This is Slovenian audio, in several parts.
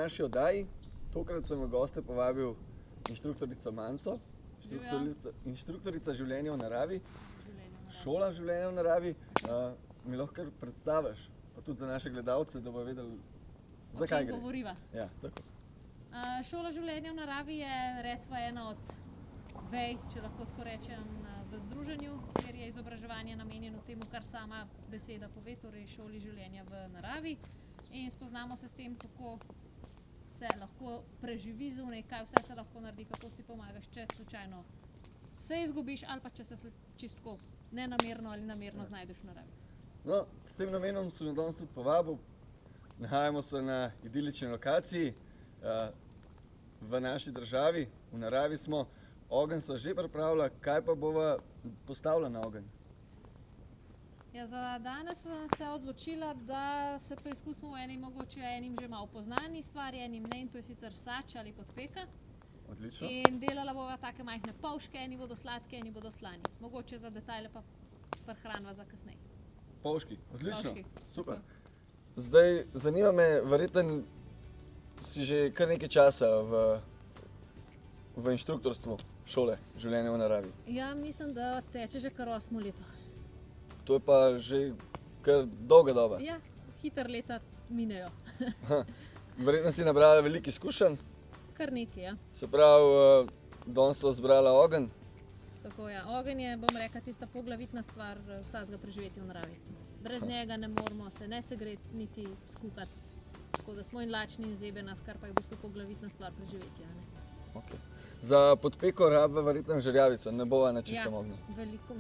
naši oddaji. Tokrat sem v goste povabil inštruktorico Manco, inštruktorica življenja v naravi, šola življenja v naravi. Mi lahko kar predstaviš, pa tudi za naše gledalce, da bo vedeli, zakaj gre. Govoriva. Ja, tako. Šola življenja v naravi je recimo ena od vej, če lahko tako rečem, v združenju, kjer je izobraževanje namenjeno temu, kar sama beseda pove, torej šoli življenja v naravi. In spoznamo se s tem, kako se lahko preživi zunaj, kaj vse se lahko naredi, kako si pomagaš, če slučajno se izgubiš ali pa če se čisto nenamerno ali namerno znajdeš v naravi. No, s tem namenom sem danes tudi povabil. Nahajamo se na idilični lokaciji v naši državi, v naravi smo. Ogenj sva že pripravila, kaj pa bova postavila na ogenj? Ja, za danes sem se odločila, da se preizkusimo v mogoče enim že malo poznani stvari, enim ne, in to je sicer sač ali podpeka. Odlično. In delala bova take majhne polške, eni bodo sladke, eni bodo slani. Mogoče za detajle pa prihranva za kasneje. Polški, odlično, Polški. super. Zdaj, zanima me, verjetno si že kar nekaj časa v inštruktorstvu šole življenja v naravi. Ja, mislim, da teče že kar 8 leto. To je pa že kar dolga doba. Ja, hitro leta minejo. Verjetno si nabrala veliko izkušenj. Kar nekaj, ja. Se pravi, danes sva zbrala ogenj. Tako, ja. Ogenj je, bom rekla, tista poglavitna stvar vsakega preživetja v naravi. Brez njega ne moramo se ne segreti, niti skuhati. Tako da smo in lačni in zebe nas, kar pa je v bistvu poglavitna stvar preživetja. Okay. Za podpeko rabva verjetno žerjavico, ne bova na čistem ognju.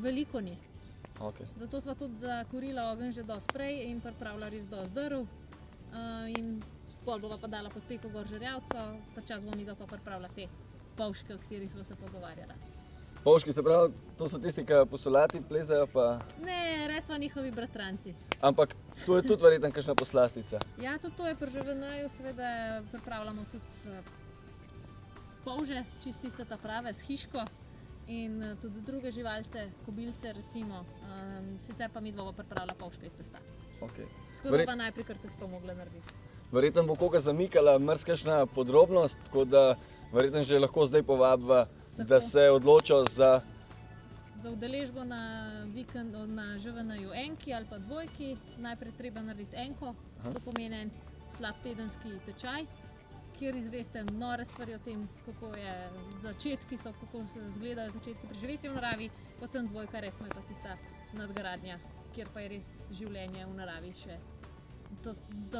Veliko ni. Okay. Zato sva tudi zakurila ogenj že dosti prej in pripravila res dosti drv. In pol bova pa dala podpeko gor žerjavco, ta čas bom midva pa pripravila te polške, o katerih sva se pogovarjala. Polški, se pravi, to so tisti, ki po solati plezajo pa... Ne, recimo njihovi bratranci. Ampak to je tudi verjetno kakšna poslastica. Ja, tudi to je pri ŽVN-ju, seveda pripravljamo tudi polže, čisto tiste ta prave, s hiško in tudi druge živalce, kobilce recimo, sicer pa midva bova pripravila polške iz testa. Okay. Tako da pa najprej kar testo mogla narediti. Verjetno bo koga zamikala marsikakšna podrobnost, tako da verjetno že lahko zdaj povabiva, da se odločijo za udeležbo na vikend na ŽVN-ju enki ali pa dvojki. Najprej treba narediti enko, to pomeni en slab tedenski tečaj, kjer izveste nore stvari o tem, kako je začetki so, kako se izgledajo začetki preživetja v naravi, potem dvojka recimo je pa tista nadgradnja, kjer pa je res življenje v naravi še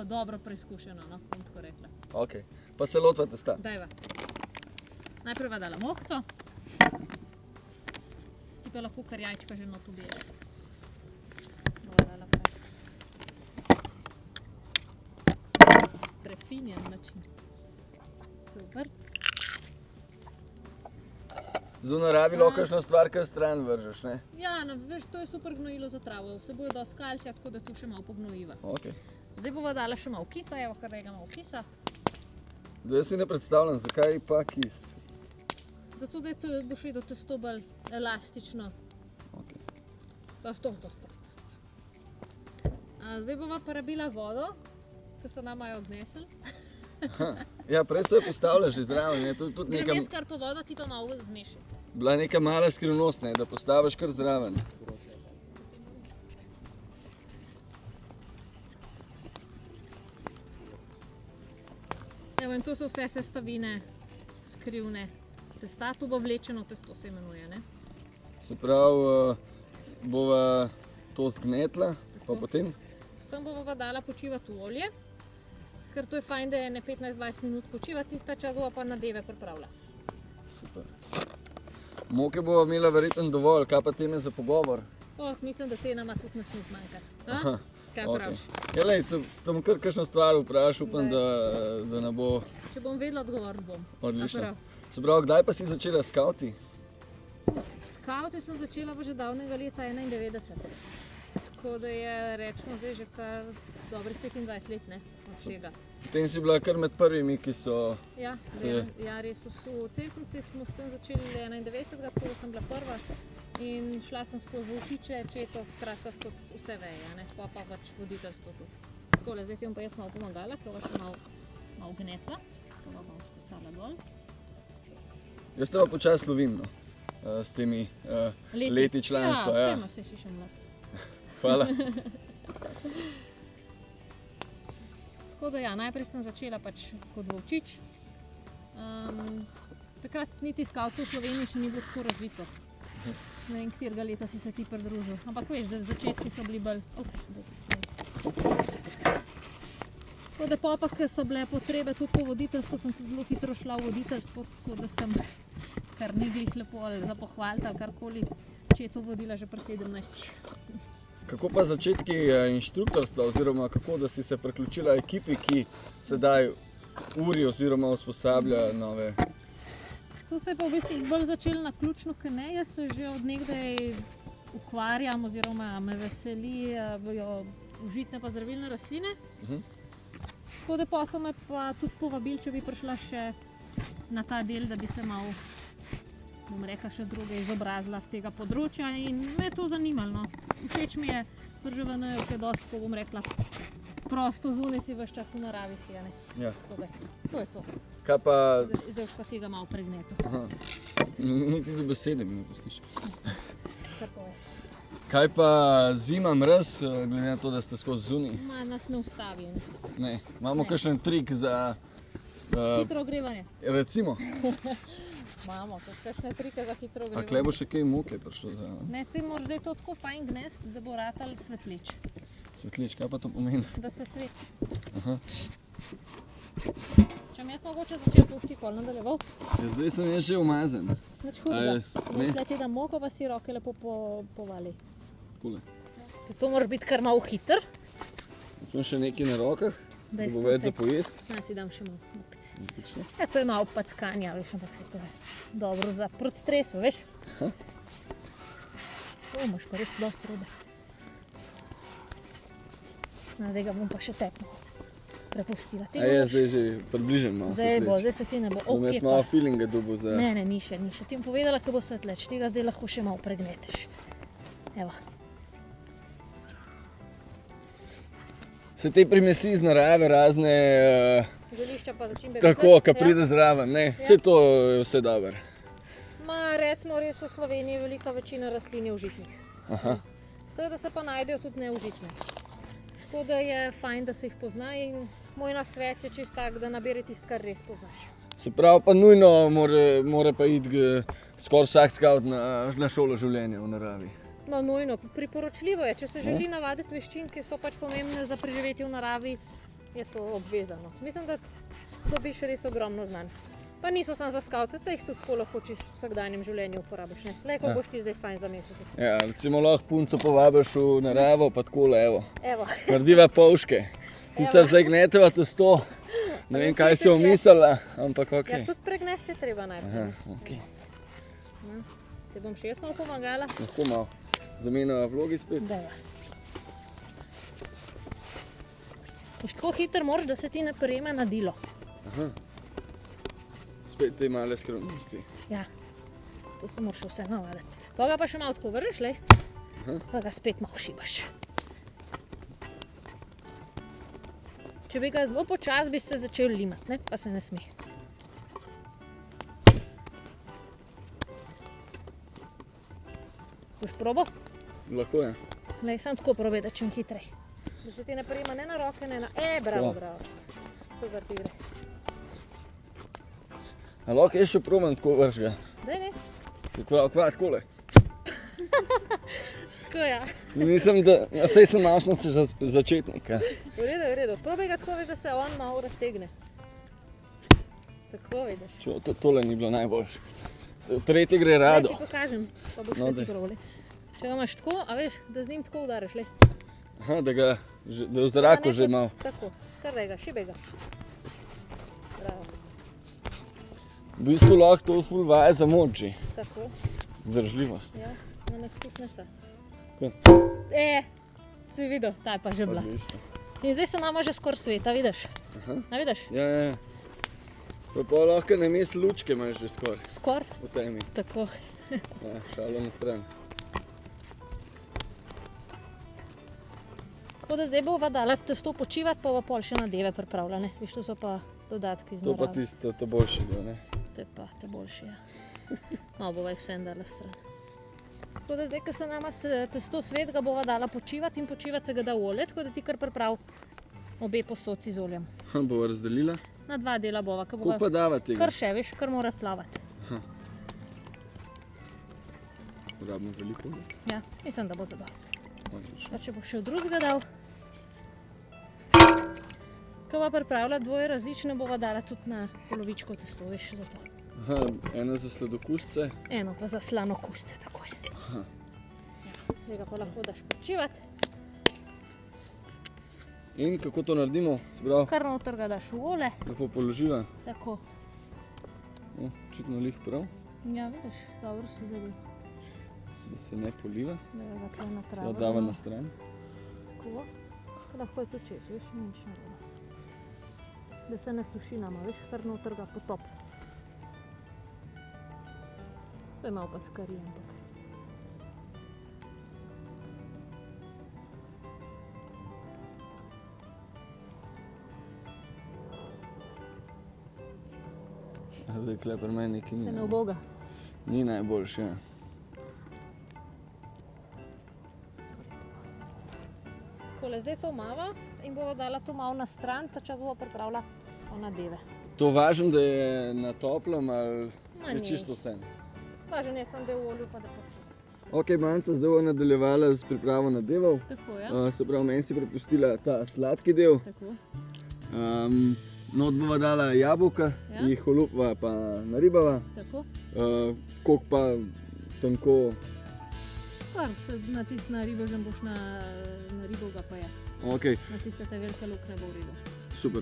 dobro preizkušeno, no, bom tako rekla. Ok, pa se lotva testa. Dajva. Najprej va dala mokco, ti pa lahko kar jajčka že not ubiješ. Bova dala prefinjen način. Super. Z v naravi lahko kakšno stvar kar stran vržeš, ne? Ja, no, veš, to je super gnojilo za travo, vsebuje dosti kalcija, tako da tu še malo pognojiva. Okay. Zdaj bova dala še malo kisa, evo kar dajga malo kisa. Da jaz si ne predstavljam, zakaj pa kis? Zato, da boš videl testo bolj elastično. Okay. Zdaj bova porabila vodo, ki so nama jo odnesli. Ja, prej so jo postavila že zraven, ne? Grem jaz kar po vodo, ti pa malo zmeši. Bila neka mala skrivnost, ne? Da postaviš kar zraven. Evo, in to so vse sestavine skrivne testa, to bo vlečeno testo se imenuje, ne? Se pravi, bova to zgnetla, pa potem? Potem bova pa dala počivati v olje, ker to je fajn, da je ne 15-20 minut počivati, ta čas bova pa nadeve pripravila. Super. Moke bova imela verjetno dovolj, kaj pa teme za pogovor? Mislim, da te nama tudi ne sme zmanjkati. Kaj praviš? Ja, lej, to bom kar kakšno stvar vprašal, upam, da ne bo... Če bom vedela, odgovoril bom. Odlično. Se pravi, kdaj pa si začela skauti? Skauti sem začela pa že davnega leta 91. Tako da je, rečemo, zdaj že kar dobrih 25 let, ne, od tega. Potem si bila kar med prvimi, ki so... Ja, res v Cerknici smo s tem začeli 91, tako da sem bila prva. In šla sem skozi Volčiče, Četo, skratka skozi vse veje, ne, pa pač voditeljstvo tudi. Takole, zdaj ti bom pa jaz malo pomagala, ker še malo malo gnetla, to ga bom spucala dol. Jaz te pa počasi lovim, no, s temi leti članstva. Ja, vsema se še mlad. Hvala. Tako da ja, najprej sem začela pač kot volčič. Takrat niti skavtov v Sloveniji še ni bilo tako razvito. Ne vem, katerega leta si se ti pridružil. Ampak veš, da začetki so bili bolj... Tako da pa, ker so bile potrebe tudi po voditeljstvu, sem tudi zelo hitro šla v voditeljstvo, tako da sem kar ni glih lepo ali za pohvaliti ali karkoli, če je to vodila že pri 17. Kako pa začetki inštruktorstva, oziroma kako da si se priključila ekipi, ki sedaj uri oziroma usposablja nove? To se je pa v bistvu bolj začelo naključno, ker ne. Jaz se že od nekdaj ukvarjam oziroma me veselijo užitne pa zdravilne rastline. Tako da pa so me pa tudi povabili, če bi prišla še na ta del, da bi se malo, bom rekla, še druge izobrazila z tega področja in me je to zanimalo. Všeč mi je prževanje, ki je dosti, ko bom rekla, prosto zunaj si ves čas v naravi si, ne? Ja. Tako da, to je to. Kaj pa... Zdaj už pa tega malo pregneto. Niti do besede mi ne pustiš. Kar to je. Kaj pa zima, mraz, glede na to, da ste skozi zunaj? Ma nas ne ustavi. Ne. Imamo kakšen trik za... Hitro ogrevanje. Recimo? Imamo, tudi kakšne trike za hitro A ogrevanje. kle bo še kaj muke prišlo za... Ne, ti moraš, da je to tako fajn gnest, da bo ratal svetlič. Svetlič, kaj pa to pomeni? Da se sveti. Aha. Če mi jaz mogoče začeti boš ti pol nadaljeval? Ja, zdaj sem jaz že umazan. Nič hudega. ne. Zdaj ti da moko, pa si roke lepo povali. Takole. To mora biti kar malo hiter. Smo še nekaj na rokah, da Daj bo več za skupaj. pojest. Ja, ti dam še malo mokce. Odlično. Ja, to je malo packanja, veš, ampak se to je dobro za proti stresu, veš? Aha. Imaš pa res dosti robe. No, zdaj ga bom pa še tepno prepustila. Ti A je moraš- zdaj že približen malo Zdaj bo, svetleč. zdaj se ti ne bo. Bom jaz Okej malo pa. feelinga dobil za... Ne, ni še. Ti bom povedala, ko bo svetleč. Tega zdaj lahko še malo pregneteš. Evo. Se te primesi iz narave razne, Zelišča pa začimbe. kako, ka pride zraven, ne, vse to je vse dobro. Ma, recimo res v Sloveniji velika večina rastlin je užitnih. Aha. Seveda se pa najdejo tudi neužitne. Tako da je fajn, da se jih pozna in moj nasvet je čist tak, da naberi tisto, kar res poznaš. Se pravi pa nujno mora pa iti skoraj vsak skavt na šolo življenja v naravi. No, nujno, priporočljivo je, če se želi navaditi veščin, ki so pač pomembne za preživetje v naravi, je to obvezano. Mislim, da dobiš res ogromno znanj. Pa niso samo za skavte, se jih tudi tako lahko čisto v vsakdanjem življenju uporabiš. Ne? Le, ko boš ti zdaj fajn zamisliti. Ja, recimo lahko punco povabiš v naravo, pa takole, evo. Evo, Narediva polške. Sicer Evo. zdaj gneteva testo, ne vem kaj si omislila, ampak ja, okej. tudi pregnesti je treba najprej. Aha, okej. Ti bom še jaz malo pomagala. Lahko malo zamenjava vlogi spet. Dajva. Veš, tako hiter moraš, da se ti ne prijema na dilo. Spet te male skromnosti. Ja, to se moraš vse navaditi. Pa ga pa še malo tako vržiš, lej, pa ga spet malo šibaš. Če bi ga zelo počas, bi se začel limati, ne? Pa se ne sme. Boš probo? Lahko je. Lej, samo tako probi, da čim hitrej. Da se ti ne prijema ne na roke, ne na... bravo, To. bravo. Super ti gre. A lahko jaz še probam tako vrš ga. Daj, ne? Kva, takole. Tako ja. Mislim, da, ja, sej sem malo sem se že začetnik. Ja. V redu, v redu. Probaj ga tako, veš, da se on malo raztegne. Tako vidiš. Tole ni bilo najboljše. V tretji gre rado. Ti pokažem, pa boš No, no, ti daj. probali. Če ga imaš tako, a veš, da z njim tako udariš, le. Aha, da je v zraku že malo. Tako, kar ga, šibaj ga. Bravo, V bistvu lahko to ful vaje za moč že. tako, Zdržljivost. ja, no ne stupne se. Tako. Si videl, ta je pa že bila. Odlično. In zdaj se nama že skoraj sveta, vidiš? A vidiš? Ja, ja. Pa lahko names lučke imaš že skoraj Skoraj, v temi. tako. Ja, šalo na stran. Tako da zdaj bova dala testo počivati, pa bova pol še nadeve pripravljene. Viš, to so pa dodatki iz To pa narave. tisto, to boljši bil, ne? To je pa te boljše. Ja. No, bova jih vsem dala stran. Tako da zdaj, ko se nama testo svet, ga bova dala počivati in počivati se ga da v olje, tako da ti kar priprav obe posodci z oljem. Bova razdelila. Na 2 dela bova, ko Koliko pa bova dava tega? kar še, veš, kar mora plavati. Rabimo veliko. Ja, mislim, da bo zadost. Odlično. Pa če bo še v drugega dal. Ko bova pripravila dvoje različne, bova dala tudi na polovičko testo, veš, za to. Aha, eno za sladokusce. Eno pa za slanokusce, takoj. Ja. Tega pa lahko daš počivati. In kako to naredimo? Se pravi, Kar noter ga daš v olje, lepo položiva. tako. Očitno lih prav, Ja, vidiš, dobro si zabil. da se ne poliva. Da ga tukaj Se napravimo. ga dava na stran. Tako. Lahko je to čez, veš, nič ne bo. Da se ne suši nama, veš, kar noter ga potop. To je malo pa skari, ampak. Zdaj kle pri meni nekaj Se ne ni. uboga. Ni najboljše. Ja. Takole, zdaj to mava in bova dala to malo na stran, ta čas bova pripravila nadeve. To važno, da je na toplem ali Ma je ni. čisto vse? Važno je samo del v olju, pa da počuva. Ok, Manca, zdaj bomo nadaljevala s pripravo nadevov. Tako, ja. Se pravi, meni si prepustila ta sladki del. Tako. Not bova dala jabolka, Ja. jih olupva pa naribava. Tako. Koliko pa tanko. Kar se na tisti naribežen boš na ribov ga pa je. Ok, Na tiste te velike lukne bo v redu. super.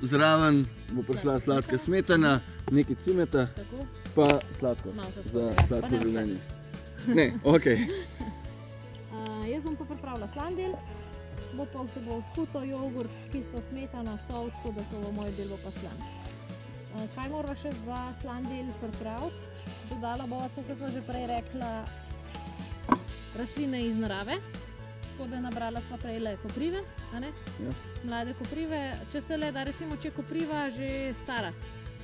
Zraven bo prišla sladka smetana, nekaj cimeta, Tako. pa sladko Malo tako, za ja. Pa sladko ne vse. življenje. Ne, ok. Jaz bom pa pripravila slandel, bo pa vse bo futo, jogurt, čisto smetano, sol, tako da to bo moj del bo pa slan. Kaj morava še za slandel pripraviti? Dodala bova to, kot smo že prej rekla, rastline iz narave. Tako da nabrala sva prej le koprive, a ne? Ja. Mlade koprive, če se le da, recimo, če je kopriva že stara,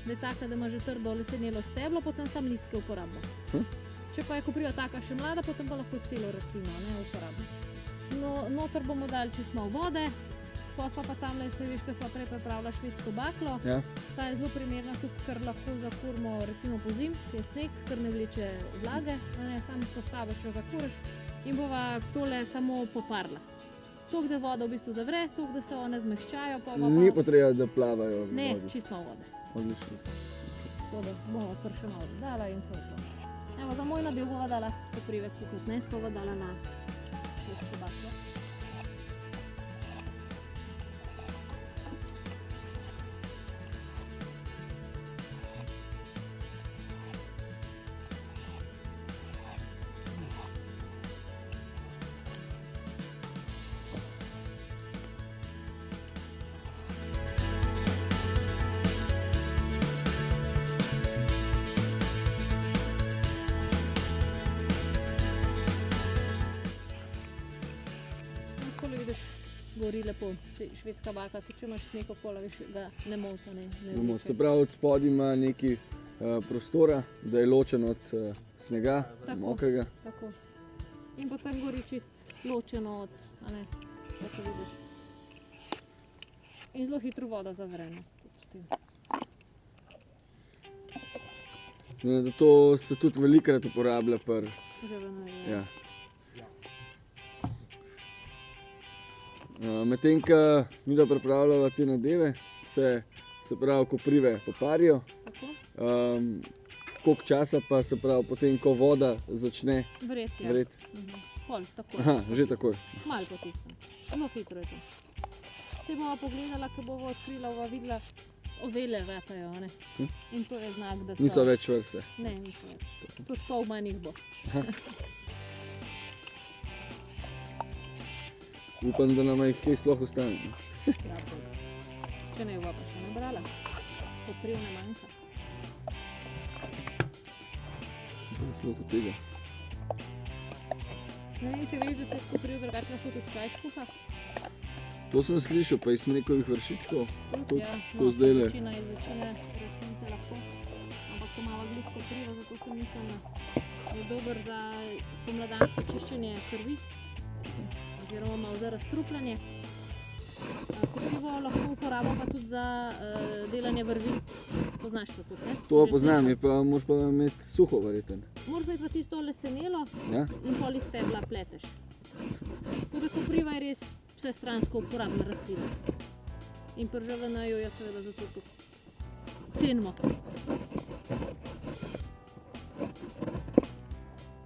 da je taka, da ima že trdo lesenelo steblo, potem sam listke uporabimo. Če pa je kopriva taka še mlada, potem pa lahko celo rastlino uporabimo. No, noter bomo dali čisto malo vode, pa tamle se veš, ko sva prej pripravila švedsko baklo. Ja. Ta je zelo primerna tudi, ker lahko zakurimo recimo po zim, ki je sneg, ker ne vleče vlage, samo postaviš, jo zakuriš in bova tole samo poparla. Toliko, da voda v bistvu zavre, toliko, da se one zmehčajo. Ni potreba, da plavajo v Ne, vodi. čisto malo vode. Odlično. Tako da bomo kar še malo dodala in to je to. Evo, za moj nadev bova dala koprive tudi, ne, bova dala na švedsko baklo. Takole vidiš, gori lepo, švedska bakla, tudi če imaš sneg okoli, veš, ga ne molta, ne vleče. Se pravi, od spodaj ima nekaj prostora, da je ločen od snega, Tako. mokrega. Tako. In potem gori čist ločeno od, a ne, tako vidiš. In zelo hitro voda zavre, no. To se tudi velikokrat uporablja pri. Ja. Medtem, ko mi da pripravljava te nadeve, se pravi koprive poparijo. Tako? Koliko časa pa se pravi potem, ko voda začne Vret, ja. vreti? Pol, tako. Aha, že takoj. Malo potisnem. Zelo hitro je to. Se bova pogledala, ko bova odkrila, bova videla, ovele vratajo, ne? In to je znak, da so... Niso več vrste. Ne, niso več. Tudi pol manj jih bo. Upam, da nam jih kaj sploh ostane. Ja, bo. Če ne, bova pa še nabrala. Kopriv ne manjka. Zelo do tega. Ne vem, če veš, da se kopriv drugače lahko tudi čaj skuha. To sem slišal, pa iz mlekovih vršičkov. Tudi, ja, to zdajle. večina iz večine resnice lahko. Ampak to malo glitko kriva, zato sem mislila, da je dober za spomladansko čiščenje krvi. Oziroma malo za razstrupljanje. Koprivo lahko uporabljamo pa tudi za delanje vrvi. Poznaš to tudi, ne? To pa poznam, moraš pa imeti suho verjeten. Moraš imeti pa tisto lesenelo Ja? in pol iz stebla pleteš. Tako da kopriva je res vsestransko uporabna rastlina. In pri ŽVN-ju jo seveda zato tudi cenimo.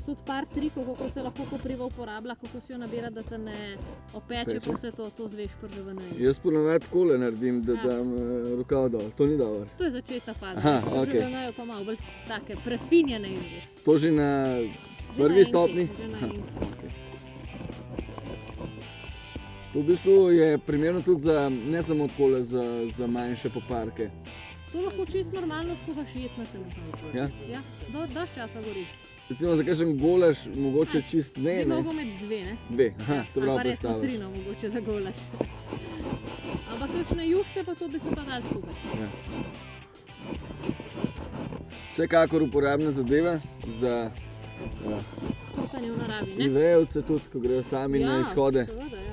Tudi par trikov, kako se lahko kopriva uporablja, kako si jo nabira, da te ne opeče, Peče. pa vse to zveš pri ŽVN-ju. Jaz ponavadi takole naredim, da Ja. dam rokav dol. To ni dobro. To je začetna faza. Aha, Pri okej. ŽVN-ju pa malo bolj take prefinjene izveš. To že na Že prvi na enki, stopni? že na Aha, enki. okej. To v bistvu je primerno tudi za, ne samo takole za manjše poparke. To lahko čisto normalno skuhaš jed na tem. Ja? Ja, dož časa gori. Recimo za kakšen golaž, mogoče čist Bi ne. mogel imeti dve, ne? Dve, aha, se Ali pravi pa resno predstavljaš. tri, no, mogoče za golaž. Ampak kakšne juhce pa to bi se pa dal skuhati. Ja. Vsekakor uporabna zadeva za Kuhanje v naravi, ne? Ivejevce tudi, ko grejo sami na izhode. Seveda, ja.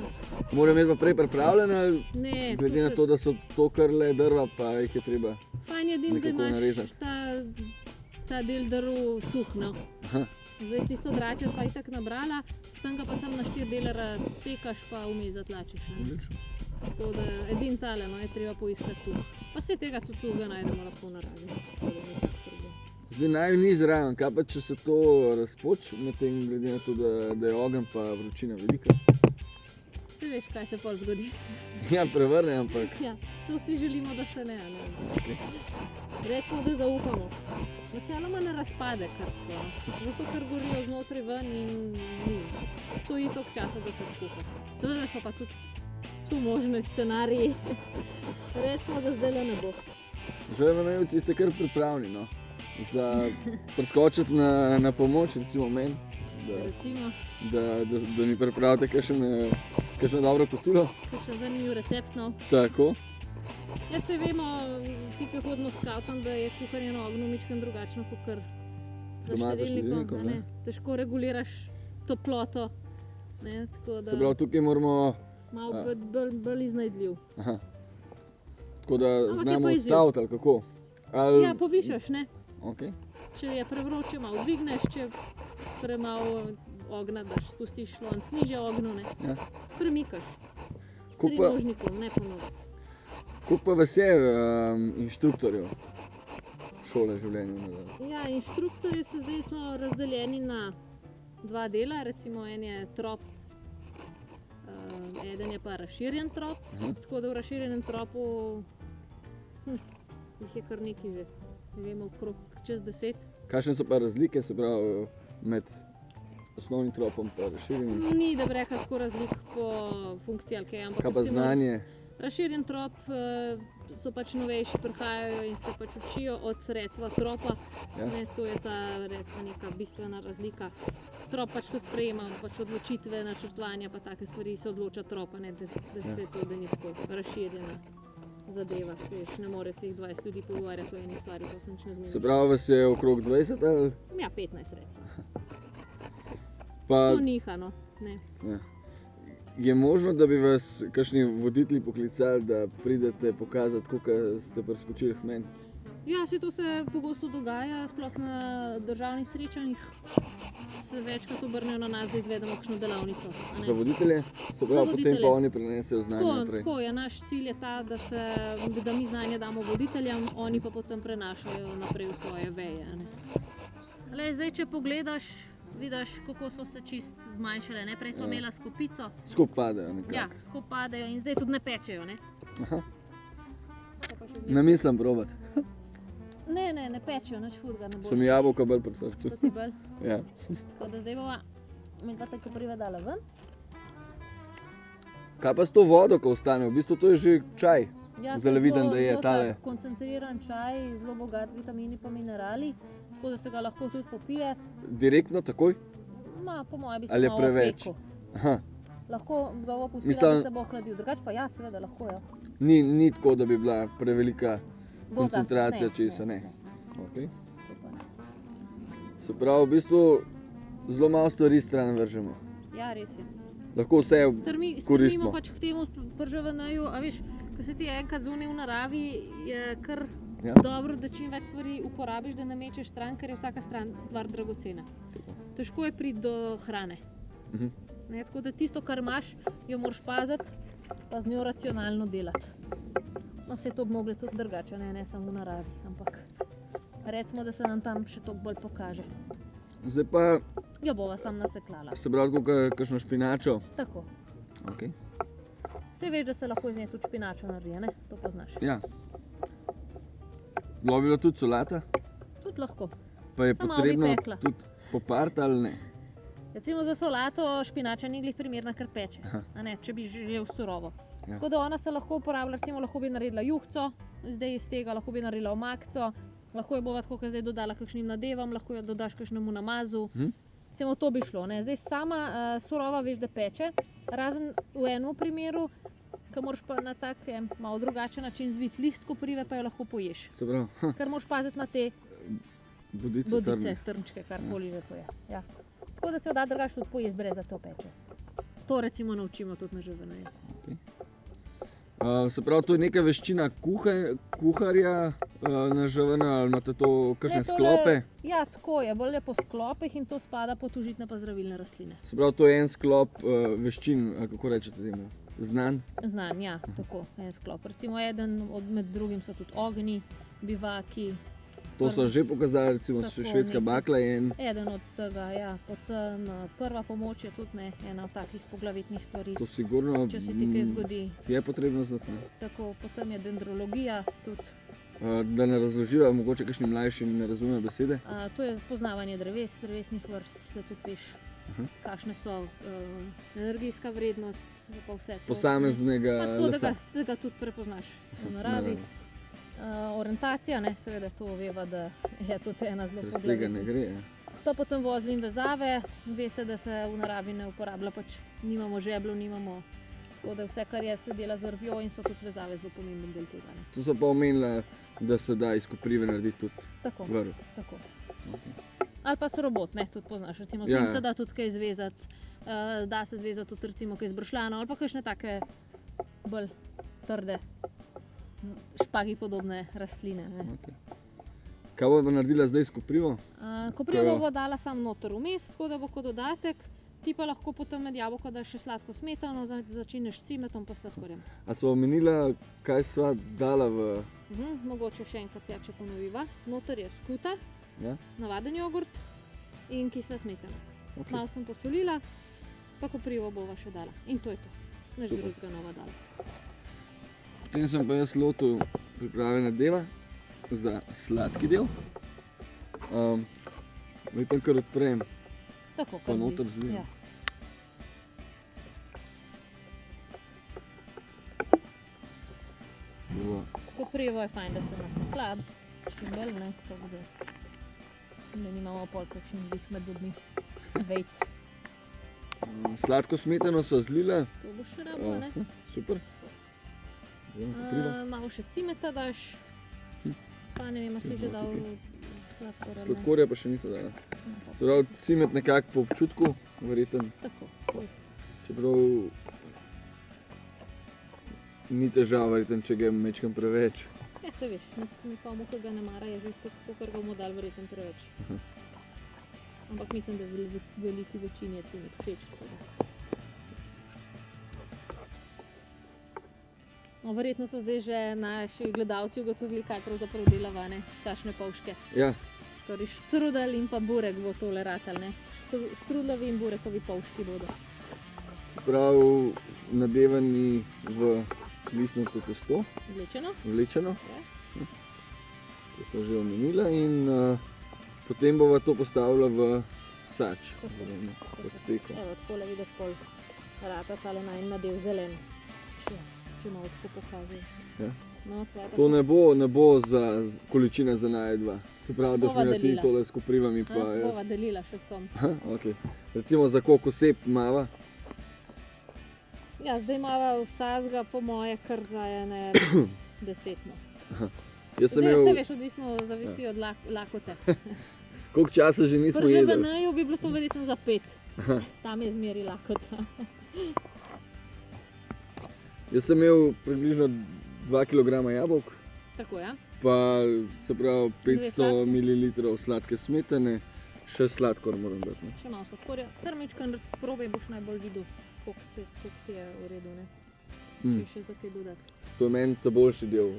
Moram imeti pa prej pripravljene, Ne, glede na to, da so to kar le drva, pa jih je treba. fajn je, da nekako imaš narezati. ta del drv suh, no. Aha. Zdaj tisto drače pa itak nabrala, tam ga pa sam na 4 dele razsekaš pa vmes zatlačiš. Ne? Odlično. Tako da edin tale, no, je treba poiskati suh. Pa se tega tudi suhega najdemo lahko v naravi. Tako da ni tako problem. Zdaj naj ni zraven, kaj pa če se to razpoč, medtem glede na to, da je ogenj pa vročina velika. Saj veš, kaj se pol zgodi. Ja, prevrne, ampak Ja, to si želimo, da se ne. Recimo, da zaupamo. Načeloma ne razpade kar tako, no. Zato ker gorijo znotraj ven in ni. Stoji toliko časa, da se skuha. Seveda so pa tudi tu možni scenariji. Recimo, da zdaj ne bo. ŽVN-jevci ste kar pripravljeni, no. Za preskočiti na pomoč, recimo meni, Recimo, da mi pripravite kakšno dobro kosilo. še zanimiv recept, no. Tako. Ja, se vemo, vsi, ki hodimo s kavtom, da je kuhanje na ognju mičken drugačno kot kar za Doma za štedilnikom, štedilnikom, a ne. ne. Težko reguliraš toploto, ne, tako da Se pravi, tukaj moramo, malo bolj iznajdljiv. aha, tako da je znamo pa izziv. odstaviti ali kako. Ali, Ja, povišaš, ne. okay. Če je prevroče, malo dvigneš, če premalo ognja daš, spustiš lonc nižje ognju, ne. Ja. Premikaš. Koliko pa, Trinožnikom, ne ponovno. koliko pa vas je inštruktorjev šole življenja v naravi? Ja, inštruktorji so zdaj smo razdeljeni na dva dela, recimo en je trop, eden je pa razširjen trop, tako da v razširjenem tropu jih je kar nekaj že, ne vem, okrog čez 10. Kakšne so pa razlike, se pravi, med osnovnim tropom in razširjenim? Ni, da bi rekla tako razlik po funkciji ali kaj, ampak Kaj pa recimo znanje? razširjen trop so pač novejši, prihajajo in se pač učijo od recimo tropa. Ja. Ne, to je ta recimo neka bistvena razlika. Trop pač tudi sprejema pač odločitve, načrtovanja, pa take stvari se odloča tropa, ne, da se to, da ni tako razširjena zadeva. Veš, ne more se jih 20 ljudi pogovarjati o eni stvari, pa se nič ne zmeni. Se pravi, vas je okrog 20 ali Ja, 15 recimo. pa To niha, no. Ne. ja. Je možno, da bi vas kakšni voditelji poklicali, da pridete pokazati, koliko ste preskočili k meni? Ja, se to se pogosto dogaja, sploh na državnih srečanjih. Se večkrat obrnejo na nas, da izvedemo kakšno delavnico. a ne. Za voditelje? Se pravi, potem voditelje. pa oni prenesejo znanje Tako, naprej. tako je, naš cilj je ta, da mi znanje damo voditeljem, oni pa potem prenašajo naprej v svoje veje. a ne. Glej, zdaj, če pogledaš, vidiš, kako so se čist zmanjšale. Ne? Prej smo Ja. imeli skupico, Skupaj padejo nekako. ja, skupaj padejo in zdaj tudi ne pečejo. Ne, Aha. To pa še Ne mislim probati. ne pečejo, nič furga ne boš. So mi jabolka bolj pri srcu. To ti bolj. Ja. Tako da zdaj bova mi pa tako privedala ven. Kaj pa s to vodo, ko ostane? V bistvu to je že čaj. Ja, Zdajle to je vidim, zelo- da je zelo tale. tak koncentriran čaj, zelo bogat vitamini pa minerali, tako da se ga lahko tudi popije. Direktno takoj? Ma, po mojem bi se Ali je malo preveč? opekel. Aha. Lahko ga bo pustila, Mislim- da se bo hladil. Drugače pa ja, seveda lahko, ja. Ni tako, da bi bila prevelika Voda, koncentracija ne, česa, ne, ne. Okay. To pa ne. Se pravi, v bistvu zelo malo stvari stran vržemo. Ja, res je. Lahko vse Strmimo koristimo. pač k temu prževanju, a veš, ko se ti enkrat zunaj v naravi, je kar Ja. dobro, da čim več stvari uporabiš, da namečeš stran, ker je vsaka stvar dragocena. Tako. Težko je priti do hrane. Mhm. Ne, tako da tisto, kar imaš, jo moraš paziti, pa z njo racionalno delati. No, se to bi mogli tudi drugače, ne samo v naravi, ampak recimo, da se nam tam še toliko bolj pokaže. Zdaj pa Jo bova sam naseklala. se pravi, kot kakšno špinačo. Tako. Okay. Saj veš, da se lahko iz nje tudi špinačo naredi, ne? To poznaš. Ja. Bilo bi bilo tudi solata, Tudi lahko. pa je Samo malo bi potrebno pekla. tudi popart ali ne. Recimo za solato špinača ni glih primerna, kar peče, a ne, če bi želel surovo. Ja. Tako da ona se lahko uporablja, recimo lahko bi naredila juhco, zdaj iz tega lahko bi naredila omakco, lahko jo bova tako, kot zdaj dodala kakšnim nadevam, lahko jo dodaš kakšnemu namazu. Recimo to bi šlo, ne. Zdaj sama surova veš, da peče, razen v enem primeru, ko moraš pa na tak malo drugačen način zviti list koprive, pa jo lahko poješ. Se pravi, Ker moraš paziti na te bodice, bodice, trne. trnčke, karkoli že to je. Ja. Tako da se jo da drugače tudi pojesti, brez da to peče. To recimo naučimo tudi na živenaji. Se pravi, to je neka veščina kuharja na živeno, ali imate to kakšne sklope? Ja, tako je, bolj je po sklopih in to spada pod užitne pa zdravilne rastline. Se pravi, to je en sklop veščin, ali kako rečete temu, znan. Znan, ja, tako, en sklop. Recimo eden med drugim so tudi ognji, bivaki. To so že pokazali, recimo Tako, švedska nekaj. bakla je en. Eden od tega, ja. Potem prva pomoč je tudi ena od takih poglavitnih stvari, To sigurno če se ti kaj zgodi. je potrebno znati. Ne? Tako, potem je dendrologija tudi. Da ne razloživa, mogoče kakšni mlajši ne razumejo besede. To je poznavanje dreves, drevesnih vrst, da tudi veš, kakšne so energijska vrednost, pa vse to. Posameznega Pa tako, da lesa. ga tudi prepoznaš v naravi. Orientacija, ne, seveda to veva, da je tudi ena zelo Brez tega ne poglavitna. gre. Ja. Pa potem vozli in vezave, ve se, da se v naravi ne uporablja, pač nimamo žeblov, nimamo. Tako da vse, kar je, se dela z rvjo in so tudi vezave zelo pomemben del tega. Ne. To so pa omenila, da se da iz koprive narediti tudi Tako, vrv. tako. Ali pa sorobot, ne, tudi poznaš. Recimo s Ja, tem ja. se da tudi kaj zvezati, da se zvezati tudi recimo kaj z bršljano ali pa kakšne take bolj trde, špagi podobne rastline. Ne. Okay. Kaj bo naredila zdaj s koprivo? Koprivo bo dala sam noter vmes, tako da bo kot dodatek. Ti pa lahko potem med jabolko daš še sladko smetano, začiniš s cimetom pa sladkorjem. A so omenila, kaj sva dala v... Mogoče še enkrat, ja, če ponoviva. Noter je skuta, Ja? navaden jogurt in kisla smetana. Okay. Malo sem posolila, pa koprivo bova še dala. In to je to. Nič Super. drugega nova dala. Potem sem pa jaz lotil pripravljena deva za sladki del. Tam kar odprem, Tako, pa kar noter zli- zlijem. ja. Bo Koprivo je fajn, da se naseklja, čim bolj, ne, tako da nimamo pol kakšnih dih med zobmi. Vejc. Sladko smetano so zlila. To bo še rabo, ne? Super. Zdaj koprivo. Malo še cimeta daš, pa ne vem, a si že dal sladkor ali ne. Sladkorja pa še niso dala. Se pravi, cimet nekako po občutku, verjetno. Tako. Čeprav ni težav, verjetno, če ga mečkam preveč. Ja, se veš, nikomu, ki ga ne mara, je že tako, kar ga bomo dali verjetno preveč. Ampak mislim, da veliki večini je cimet všeč. tako da. No, verjetno so zdaj že naši gledalci ugotovili, kaj pravzaprav delava, ne, kakšne pavške. Ja, Torej štrudel in pa burek bo tole ratal, ne. Štrudlovi in burekovi pavški bodo. se pravi, nadevani v listnato testo, Vlečeno? vlečeno. Ja. To so že omenila in potem bova to postavila v sač. oziroma v peko. Evo, takole vidiš pol rata tale najn nadev zelen. Če malo tako pokažem. Ja. No, To ne bo za količina za najedva. Se pravi, da Bova smo ti delila. tole s koprivami pa Bova jaz. delila še s kom. Okay. Recimo za koliko oseb mava. Ja, zdaj imamo vsakega, po moje, kar za ene 10. Jaz sem Zdaj imel, se veš, odvisno zavisi od lakote. koliko časa že nismo Pri jedli. ŽVN-ju bi bilo to verjetno za 5. Tam je zmeri lakota. Jaz sem imel približno 2 kg jabolk, Tako, ja. pa se pravi Dve 500 sladke. ml sladke smetane, še sladkor moram dati. Ne? Še malo sladkorja. Kar mečkan probaj, boš najbolj videl, koliko ti je v redu, ne? Mm. Če še za kaj dodati. To je meni ta boljši del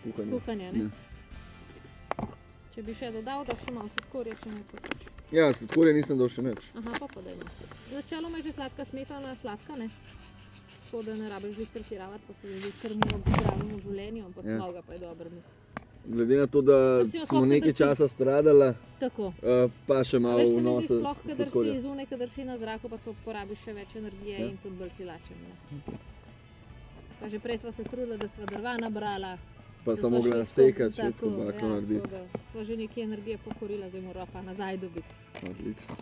kuhanja. Kuhanje, ne? Ja. Če bi še dodal, da še malo sladkorja, če ne poteč. Ja, sladkorja nisem dal še nič. Aha, pa podajmo. Začeloma je že sladka smetana, sladka, ne? Tako da ne rabiš glih pretiravati, pa se zdi, ker moramo biti zdravim v življenju, ampak Ja. malo ga pa je dobro. Ne? Glede na to, da Recimo, smo sploh, nekaj kadar si- časa stradali, Tako. pa še malo Veš, se mi zdi, vnosa sploh, kadar sladkorja. si zunaj, kadar si na zraku, pa to porabiš še več energije Ja. in tudi bolj si lačen. Ne? Pa že prej sva se trudila, da sva drva nabrala. Pa da sem sva mogla še nasekati, tako, švedsko baklo ja, narediti. tako da Sva že nekaj energije pokorila, zdaj morava pa nazaj dobiti. Odlično.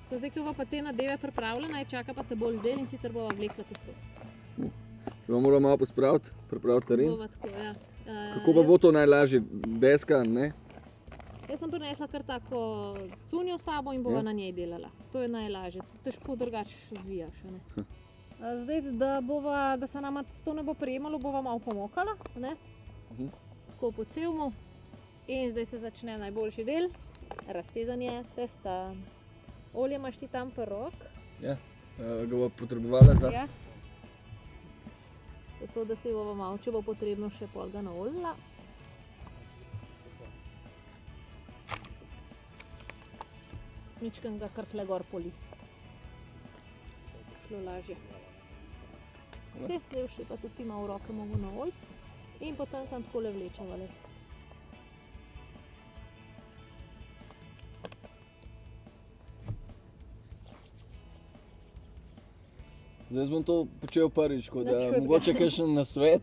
Ko zdaj, ko bo pa te nadeve pripravljena, je čaka pa te bolj del in sicer bova vlekla testo. Se vam moramo malo pospraviti, pripraviti teren. Bova tako, ja. Kako pa bo to najlažje? Deska, ne? Jaz sem prinesla kar tako cunjo s sabo in bova Ja. na njej delala. To je najlažje, težko drugače zvijaš. a Ne? Zdaj, da se nama to ne bo prijemalo, bova malo pomokala, ne? Tako po celmu. In zdaj se začne najboljši del, raztezanje testa. Olje imaš ti tam prok, Ja. Ga bo potrebovala za... ja? Zato, da se bova malo, če bo potrebno, še pol ga naoljila. Mičkam ga kar tle gor poli. Šlo lažje. Okay, zdaj še pa tudi ti malo v roke mogo naoljiti in potem sem takole vlečevala. Zdaj bom to počel prvič, tako da Nasprotno. mogoče kakšen nasvet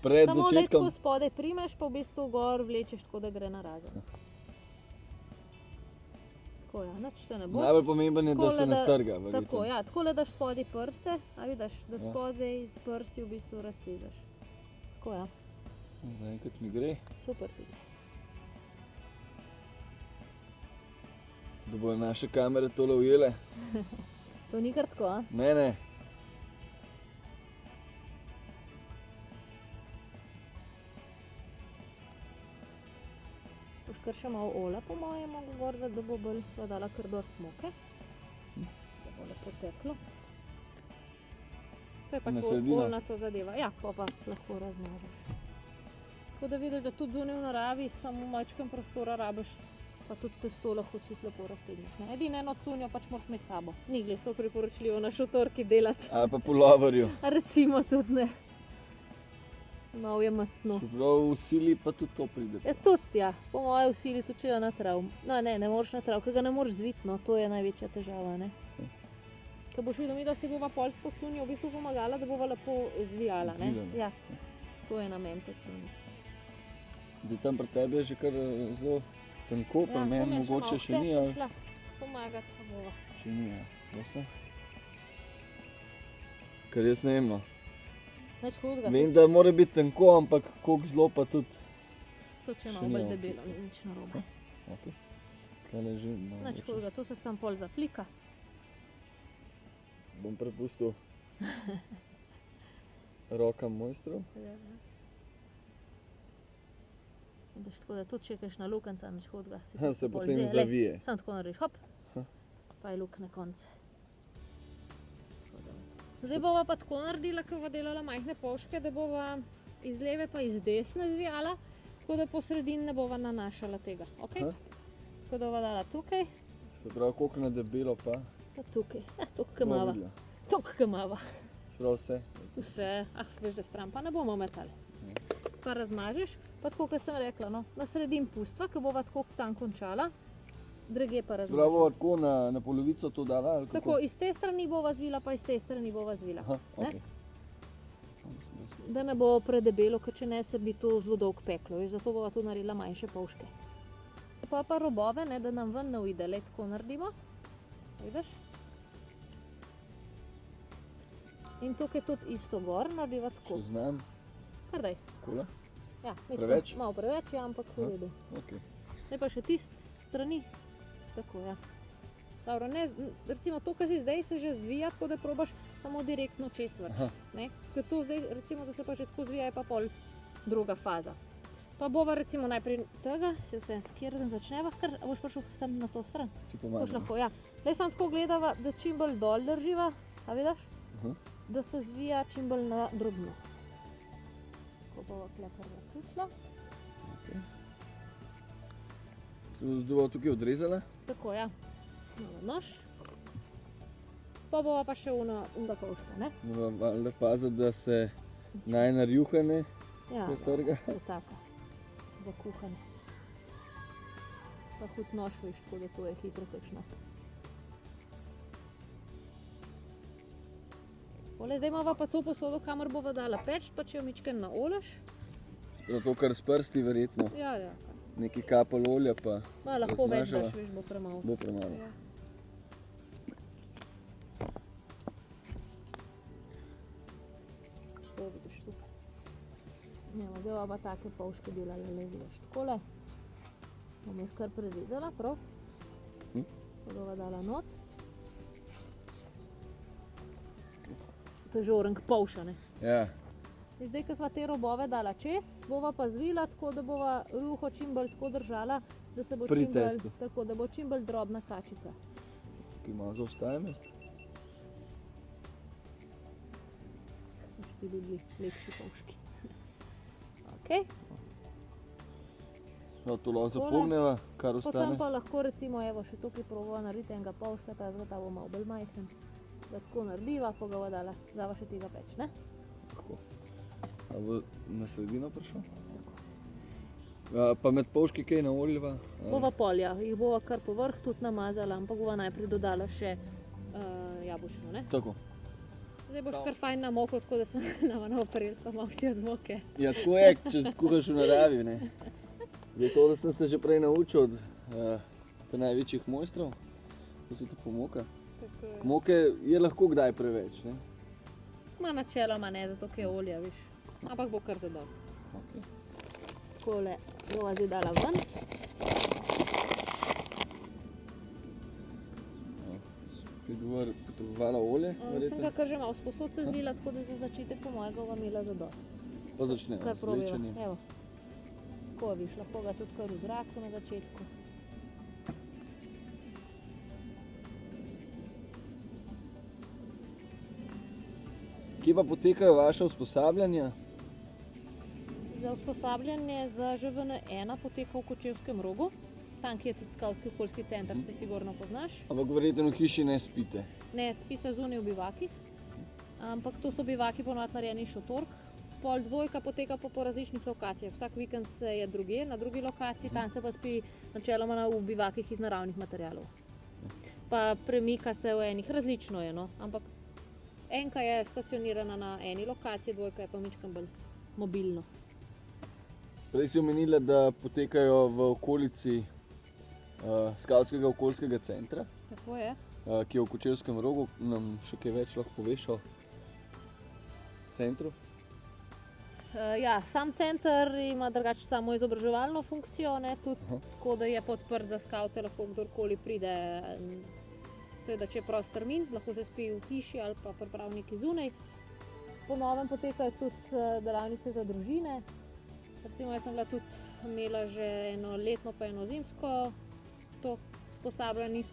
pred Samo le začetkom. tako spodaj primeš, pa v bistvu gor vlečeš tako, da gre narazen. Tako ja, nič se ne bo. Najbolj pomemben je, da Takole se ne da- strga. Tako, verjetno. ja, takole daš spodaj prste, a vidiš, da Ja. spodaj s prsti v bistvu raztezaš. Tako ja, Zaenkrat mi gre, super tudi. da bodo naše kamere tole ujele. To ni kar tako, a? Ne, ne. Boš kar še malo olja po mojem mogo gor, da bo bolj sva dala kar dost moke. Da bo lepo teklo. To je pač Na sredino. oljnato zadeva. Ja, pa lahko razmažeš. Tako da vidiš, da tudi zunaj v naravi samo majčkem prostora rabiš, pa tudi testo lahko čisto lepo raztegneš. Ne? Edino eno cunjo pač moraš imeti s sabo. Ni glih to priporočljivo na šotorki delati. Ali pa puloverju. Recimo tudi ne. Malo je mastno. Čeprav v sili pa tudi to pride. Ja, tudi ja, po mojem v sili tudi če jo natrav. No ne moreš natrav, ker ga ne moreš zviti, no, to je največja težava, ne. Ko boš videl, da si bova pol s to cunjo v bistvu pomagala, da bova lepo zvijala, ne. Zvila, ne. Ja, to je namen te cunje. Zdaj tam pri tebi je že kar zelo tanko, pri meni mogoče še ni, ali Pomagati pa bova. še ni, ja. Prosim. Ker jaz ne vem, no. Nič hudega, Vem, da mora biti tanko, ampak koliko zelo pa tudi. tudi če je še malo ni bolj občutek. debelo, ni nič narobe. Okay. Tule že malo Nič več. hudega, to se sam pol zaflika. Bom prepustil rokam mojstrov. Vidiš, tako da tudi če je kakšna lukenca, nič hudega. si Ha, to se pol potem zdaj, glej, zavije. Samo tako narediš, hop, pa je luknje konc. Zdaj bova pa tako naredila, ko bova delala majhne poške, da bova iz leve pa iz desne zvijala, tako da po sredini ne bova nanašala tega. Okay? Aha. Tako da bova dala tukaj, Se pravi, koliko na debelo pa. pa tukaj. Tukaj kamava. videla. Tukaj kamava. Se pravi vse. Vse, veš, da stran pa ne bomo metali. Pa razmažeš, pa tako, kot sem rekla, no, na sredini pustva, ko bova tako tam končala, druge pa Se pravi, razmažeš. bova tako na polovico to dala, ali kako? Tako, iz te strani bova zvila, pa iz te strani bova zvila. Aha, Ne? okej. Da ne bo predebelo, ker če ne se bi to zelo dolgo peklo, veš, zato bova tu naredila manjše polške. Pa robove, ne, da nam ven ne uide, le tako naredimo. Vidiš? In tukaj je tudi isto gor, narediva tako. Če znam, Kar daj. kula. Ja, Preveč? Malo preveč, ja, ampak v redu. Okay. Zdaj pa še tist strani. Tako, ja. Dobro, ne, recimo to, kar si zdaj, se že zvija, tako da probaš samo direktno čez vrč. Ker to zdaj, recimo, da se pa že tako zvija, je pa pol druga faza. Pa bova recimo najprej tega, se vse skjerden začneva, ker boš prišel sem na to stran. Ti Boš pomagam. lahko, ja. Zdaj samo tako gledava, da čim bolj dol drživa, a vidiš? Da se zvija čim bolj na drobno. Tako bova klepar zaključila. Okay. Se bo tukaj odrezala? Tako, ja. Malo nož. Pa bova pa še unga polška, ne? Moramo valjda paziti, da se naj narjuha ne Ja, pretrga. to je taka. Za kuhanje. Pa hud nož veš, tako da to je hitro kakšna. Pole, zdaj imava pa to posodo, kamor bova dala peč, pa če jo mičken naolaš. To kar s prsti verjetno. Ja, ja. Neki kapelj olja pa Ma, lahko več razmaževa. daš, veš, bo premalo. Bo premalo. Ja. To vidiš, super. Evo, zdaj bova pa take polške delala, le vidiš, takole. Bom jaz kar prerezala, prav. To bova dala not. To je že orenk polša, ne. Ja, In zdaj, ko sva te robove dala čez, bova pa zvila tako, da bova ruho čim bolj tako držala, da se bo Pri čim bolj, testu. tako, da bo čim bolj drobna kačica. tukaj malo zaostaja mest. Boš ti bili lepši polški. Okej. No, to lahko zapogneva, kar Potem ostane. pa lahko recimo, evo, še tukaj probava narediti enega polška, ta bo malo bolj majhen. Da tako narediva, pa ga bova dala, dava še tega peč, ne? Tako. A bo na sredino prišel? Pa med polški kaj naoljeva? Bova polja, jih bova kar povrh tudi namazala, ampak bova najprej dodala še jabolčno, ne? Tako. Zdaj boš kar fajn namokal, tako da sem nama naoprel, pa malo vsi odmoke. Ja, tako je, če kuhaš v naravi, ne. Je to, da sem se že prej naučil od največjih mojstrov, ko se to pomoka. Tako, Moke je lahko kdaj preveč, ne? ma načeloma ne, zato ker je olja, viš. Ampak bo kar zadost. Okay. Takole bova zdaj dala ven. Potrebovala olje, Sem ga verjetno. kar že malo sposod se zlila, tako da za začetek po mojega bova imela zadost. Pa začnemo Kar z probiva, vlečenjem. evo. Tako viš, lahko ga tudi kar v zraku na začetku. Kje pa potekajo vaše usposabljanja? Za usposabljanje za ŽVN1 poteka v Kočevskem rogu. Tam, kjer je tudi Skavtski okoljski center, se sigurno poznaš. Ampak verjetno v hiši ne spite. Ne, spi se zunaj v bivakih, ampak to so bivaki ponovadi narejeni šotork. Pol dvojka poteka po različnih lokacijah. Vsak vikend se je drugje, na drugi lokaciji, tam se pa spi načeloma v bivakih iz naravnih materialov. Pa premika se v enih, različno je, no, ampak enka je stacionirana na eni lokaciji, dvojka je pa mičkam bolj mobilno. Prej si omenila, da potekajo v okolici Skavtskega okoljskega centra, Tako je. ki je v Kočevskem rogu. Nam še kaj več lahko poveš o centru? Ja, sam center ima drugače samo izobraževalno funkcijo, ne, tudi tako, da je podprt za skavte, lahko kdorkoli pride. Seveda, če je prost termin, lahko se spi v hiši ali pa pripravniki zunaj. Po novem potekajo tudi delavnice za družine. Recimo, jaz sem bila tudi imela že eno letno pa eno zimsko to usposabljanje,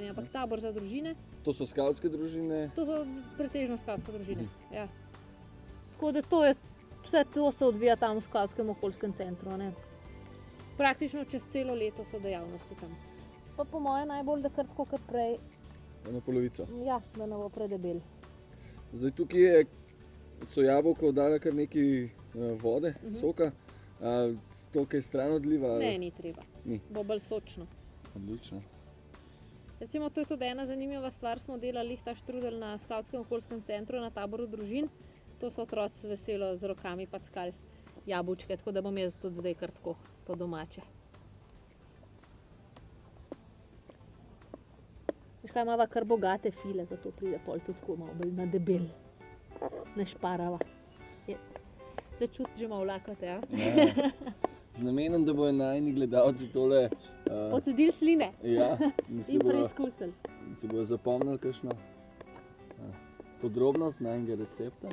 ampak tabor za družine. To so skavtske družine. To so pretežno skavtske družine. Ja. Tako da to je, vse to se odvija tam v Skavtskem okoljskem centru. Ne. Praktično čez celo leto so dejavnosti tam. Pa po moje najbolj, da kar tako kot prej, Na polovico. ja, da ne bo predebel. Zdaj tukaj so jabolka oddala kar nekaj vode, soka. To kaj stran odliva? ali- Ne, ni treba. Ni. Bo bolj sočno. Odlično. Recimo, to je tudi ena zanimiva stvar, smo delali ta štrudel na Skavtskem okoljskem centru, na taboru družin. To so otroci veselo z rokami packali jabolčke, tako da bom jaz tudi zdaj kar tako po domače. Veš kaj, imava kar bogate file, zato pride pol tudi tako malo bolj na debel. ne šparava. Se čuti že malo lakote, ja? Ja. Z namenom, da bojo najni gledalci tole Pocedili sline ja, da in preizkusili. se bojo zapomnili kakšno podrobnost najnega recepta.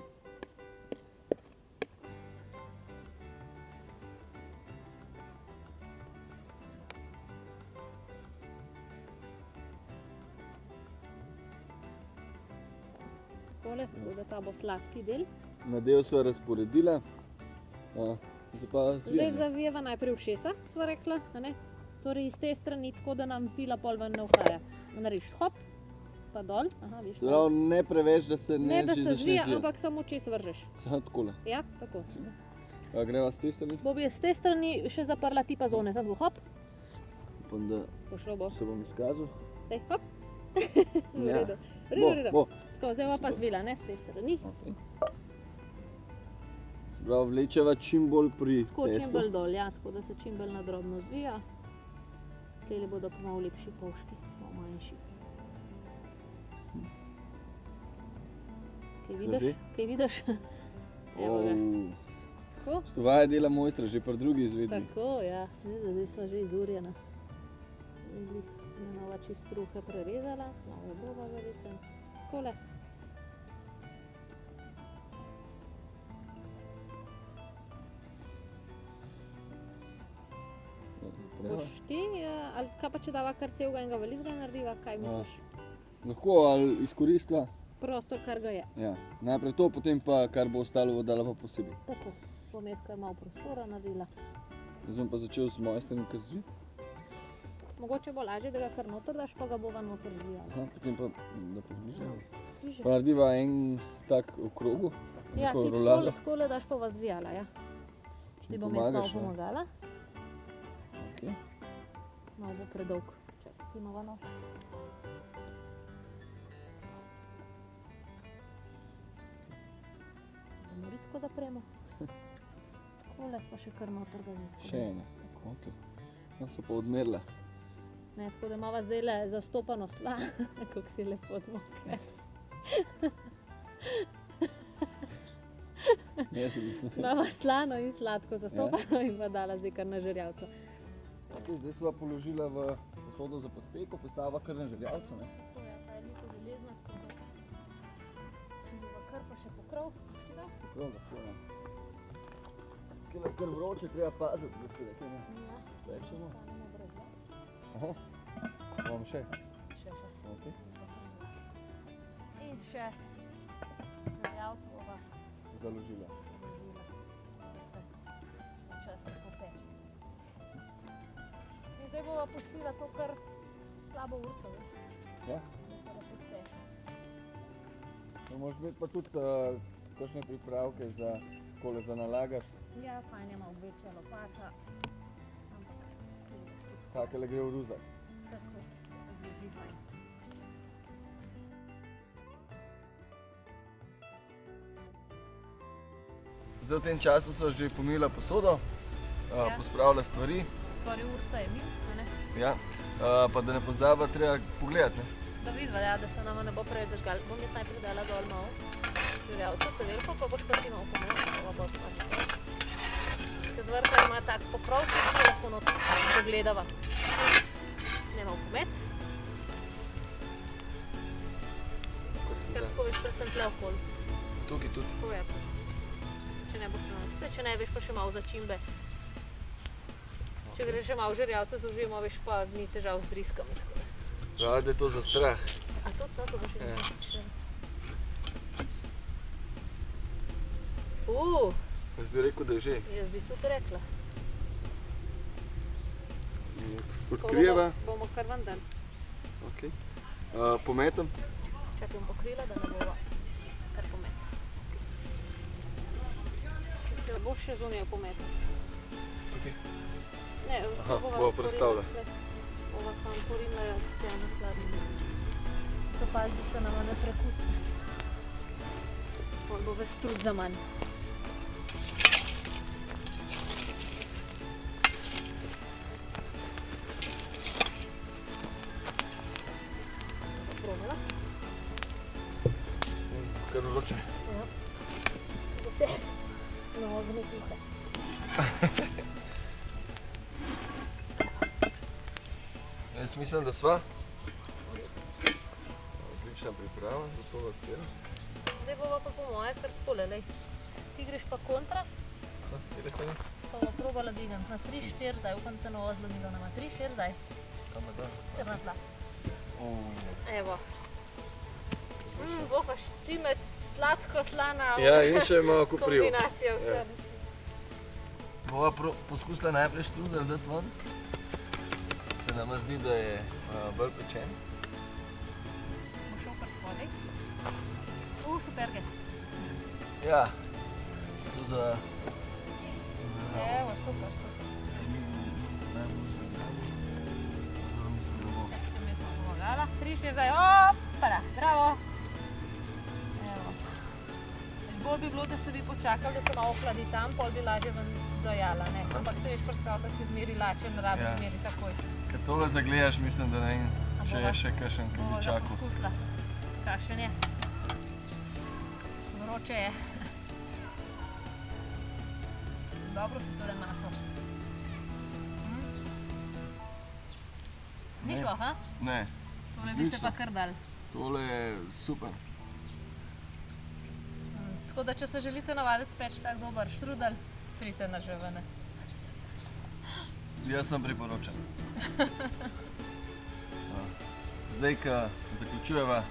Takole, tako da ta bo sladki del. Na del sva razporedila. Zdaj pa Zdaj zvijemo. zavijeva najprej ušesa, sva rekla, a ne? Torej iz te strani, tako da nam fila pol ven ne uhaja. Narediš hop, pa dol, aha, viš. Prav, ne preveč, da se Ne, da že se začne zvija, zvijati. ampak samo čez vržeš. Samo takole. Ja, tako. Greva s te strani, Bobi je z te strani še zaprla tipa zone, zdaj bo hop, upam, da pošlo bo. se bom izkazal. Dej, hop. V Ja. redu. V redu, v redu. Bo. Tako, zdaj bova pa zvila, ne, z te strani. Okay. Se pravi, vlečeva čim bolj pri Tako čim testu. bolj dol, ja, tako da se čim bolj nadrobno zvija. Tele bodo pa malo lepši polški, malo manjši. Kaj So vidiš? že? Kaj vidiš? Evo ga. Tako? Stovaja dela mojstra, že pri drugi izvedbi. Tako, ja. Zdaj smo že izurjena. Nova čist kruhe prerezala, malo bova verjetno. Takole. Boš ti, ali kaj pa če dava kar celega enega velikega narediva, kaj misliš? Lahko ali izkoristiva. Prostor, kar ga je. Ja. Najprej to, potem pa kar bo ostalo, bo dala pa posebej. Tako, bom jaz kar malo prostora naredila. Zdaj bom pa začel s moje strani kar zvit. Mogoče bo lažje, da ga kar noter daš, pa ga bova noter zvijala. Aha, potem pa da približamo. Bliže. Pa narediva en tak okrogu. Ja, tako ti rulado. takole daš pa vas zvijala, ja. Če Ti mi bom jaz malo pomagaš, ja. pomagala. Okej. Malo bo predolg. Čakaj, ti imava nož. Bomo ritko zapremo. Takole, pa še kar noter ga vidimo. Še ena. Okay. No, so pa odmerila. Ne, tako da imava zdajle zastopano sla, kako si lepo odmokne. Ne, se mislim. Imava slano in sladko zastopano in pa dala zdaj kar na žerjavco. Okay, zdaj sva položila v posodo za podpeko, postavila kar na žerjavco. Ne? To je, ta je lepo železna, tako da si bova kar pa še pokrov. Ti da? Prav, lahko, ja. Kjer je kar vroče, treba paziti, da se nekaj ne Ja. pečemo. Stanemo brez vas. Aha. Imam še. Še pa. Okay. In še žerjavco bova Založila. založila, da se počasno popeče. In zdaj bova pustila to kar slabo urco, veš, Ja? da se lepo speče. No, moraš imeti pa tudi kakšne pripravke za takole za nalagati. Ja, fajn je malo večja lopata, ampak tudi Takele gre v ruzak. tako, da se zloži fajn. Zdaj v tem času so že pomila posodo, Ja. pospravila stvari. Skoraj urca je mil, a ne? Ja. Pa da ne pozaba, treba pogledati. Ne? Da vidva, ja, da se nama ne bo preveč zažgal. Bom jaz najprej dala dol malo žerjavco, cevelko, pa boš pa ti malo pomela, Ker zvrha ima tak pokrov, ki se lahko noter pogledava. Ne malo pomet, Kar se ker da. tako veš predvsem tle okoli. Tukaj tudi. Tako je. Če ne boš noter, če ne veš pa še malo začimbe. Če greš še malo žerjavce zaužijemo, veš pa ni težav z driskami. Pravi, da je to za strah. A tudi no, to boš Ja. videl. Jaz bi rekel, da je že. Jaz bi tudi rekla. Odkrijeva. Bomo kar van dan. Okay. Pometem. Čakaj, bom pokrila, da ne bova kar pomet. Če boš še zunaj pometel. Okay. Ne, Aha, bova prestavila. Bova samo porinila tja na hladno. To pazi, da se nama ne prekucne. Pol bo ves trud za manj. Probala? Kar vroče. Ja. gnetljivke. Jaz mislim, da sva. Odlična priprava za to vakero. Zdaj bova pa po moje kar takole, lej. Ti greš pa kontra, S tega strani? pa bova probala dvigniti na 3-4, zdaj upam se novo zlomilo nama. 3-4 zdaj, Kam je to? kar na tla. Evo. Odlično. Bo pa cimet, sladko, slana Ja, in še malo koprivo. kombinacija vse. Ja. Bova poskusila najprej štrudel dati ven. Se nama zdi, da je bolj pečen. Bo šel kar spodaj. Superge. Ja, so za... Evo, super, super. Mi smo pomagala. 3-4 zdaj, opala, bravo. Evo. Bolj bi bilo, da se bi počakal, da se malo ohladi tam, pol bi lažje ven dojala, ne. Ampak se veš prstav, da si zmeri lačen, rabiš Ja. zmeri takoj. Kad tole zagledaš, mislim, da ne vem, če bova? je še kakšen, ki Bova bi ga čakal. poskusila. Kakšen je? Vroče je. Dobro si tole maso. Ni Ne. šlo, ha? Ne, Tole bi se Odlično. pa kar dal. tole je super. Tako da, če se želite navaditi peči tak dober štrudel, pridite na Ževene. Jaz sem priporočen. Zdaj, ko zaključujeva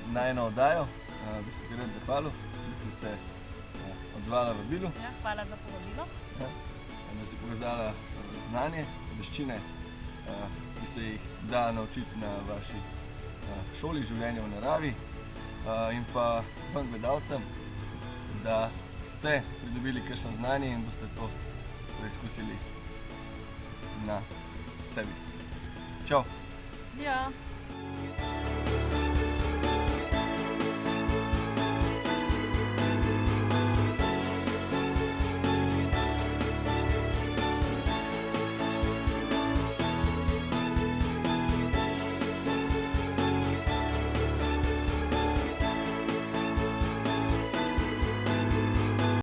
najino oddajo, bi se ti rad zahvalil, da si se odzvala vabilu, Ja, hvala za povabilo. da si pokazala znanje, veščine, ki se jih da naučiti na vaši šoli življenja v naravi, in pa vam gledalcem, da ste pridobili kakšno znanje in boste to preizkusili na sebi. Čau! Ja.